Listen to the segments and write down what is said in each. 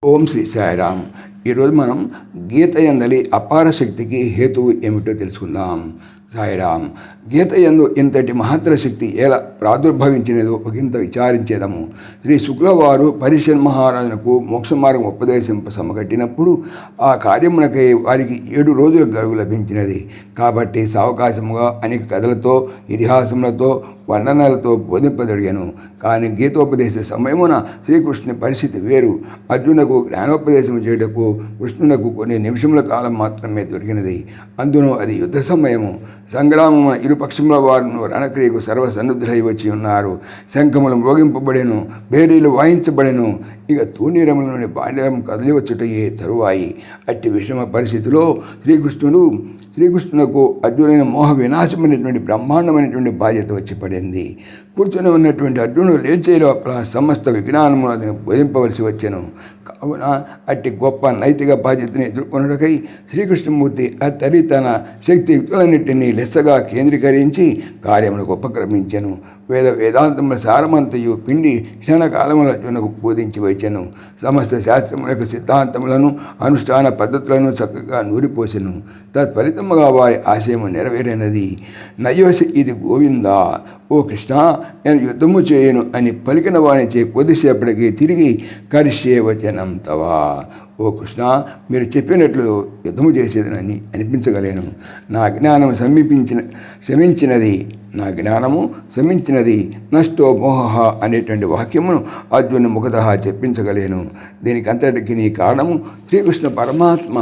ఓం శ్రీ సాయిరామ్. ఈరోజు మనం గీత యందలి అపార శక్తికి హేతువు ఏమిటో తెలుసుకుందాం. సాయిరామ్. గీత యందు ఇంతటి మహత్తర శక్తి ఎలా ప్రాదుర్భవించినదో ఒకంత విచారించేదము. శ్రీ శుక్లవారు పరిషన్ మహారాజునకు మోక్ష మార్గం ఉపదేశింప సమగట్టినప్పుడు ఆ కార్యమునకై వారికి 7 రోజుల గడువు లభించినది. కాబట్టి సావకాశముగా అనేక కథలతో ఇతిహాసములతో వర్ణనలతో బోధింపదొడిగాను. కానీ గీతోపదేశ సమయమున శ్రీకృష్ణుని పరిస్థితి వేరు. అర్జునకు జ్ఞానోపదేశం చేయుటకు కృష్ణునకు కొన్ని నిమిషముల కాలం మాత్రమే దొరికినది. అందును అది యుద్ధ సమయము. సంగ్రామమున ఇరుపక్షముల వారును రణక్రియకు సర్వసన్నుద్ధులై వచ్చి ఉన్నారు. శంఖములు మ్రోగింపబడెను, బేరీలు వాయించబడెను. ఇక తూణీరముల నుండి బాణ్యం కదిలివచ్చుటయే తరువాయి. అట్టి విషమ పరిస్థితిలో శ్రీకృష్ణునకు అర్జునైన మోహ వినాశమైనటువంటి బ్రహ్మాండమైనటువంటి బాధ్యత వచ్చి పడింది. కూర్చొని ఉన్నటువంటి అర్జునుడు లేచే లోపల సమస్త విజ్ఞానమును అతను బోధింపవలసి వచ్చెను. కావున అట్టి గొప్ప నైతిక బాధ్యతని ఎదుర్కొనుటకై శ్రీకృష్ణమూర్తి అతడి తన శక్తియుక్తులన్నింటినీ లెస్సగా కేంద్రీకరించి కార్యములకు ఉపక్రమించెను. వేదాంతముల సారమంతయు పిండి క్షణకాలముల అర్జునకు బోధించి వచ్చెను. సమస్త శాస్త్రములకు సిద్ధాంతములను అనుష్ఠాన పద్ధతులను చక్కగా నూరిపోసెను. తత్ఫలితముగా వారి ఆశయము నెరవేరినది. నయోసి ఇది గోవిందా, ఓ కృష్ణ, నేను యుద్ధము చేయను అని పలికిన వానిచే కొద్దిసేపటికి తిరిగి కరిష్యే వచనం తవా. ఓ కృష్ణ, మీరు చెప్పినట్లు యుద్ధము చేసేదనని అనిపించగలేను. నా జ్ఞానము శమించినది నష్టో మోహ అనేటువంటి వాక్యమును అర్జును ముఖతః చెప్పించగలేను. దీనికి అంతటికి నీ కారణము శ్రీకృష్ణ పరమాత్మ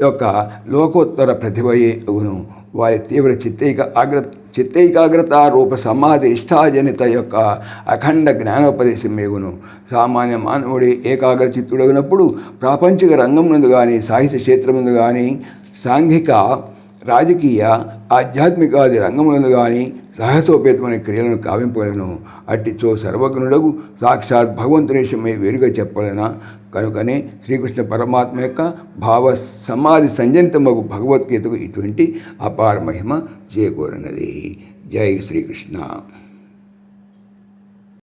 యొక్క లోకోత్తర ప్రతిభయే అవును. వారి తీవ్ర చిత్తైకాగ్రత రూప సమాధి ఇష్టాజనిత యొక్క అఖండ జ్ఞానోపదేశం మేగును. సామాన్య మానవుడి ఏకాగ్ర చిత్తుడగినప్పుడు ప్రాపంచిక రంగమునందు కానీ, సాహిత్య క్షేత్రముందు కానీ, సాంఘిక రాజకీయ ఆధ్యాత్మికాది రంగములందు కానీ సాహసోపేతమైన క్రియలను కావింపగలను. అట్టిచో సర్వజ్ఞుడగు సాక్షాత్ భగవంతునిషమై వేరుగా చెప్పలేనా? కనుకనే శ్రీకృష్ణ పరమాత్మ యొక్క భావ సమాధి సంజనితమగు భగవద్గీతకు ఇటువంటి అపార మహిమ చేకూరినది. జై శ్రీకృష్ణ.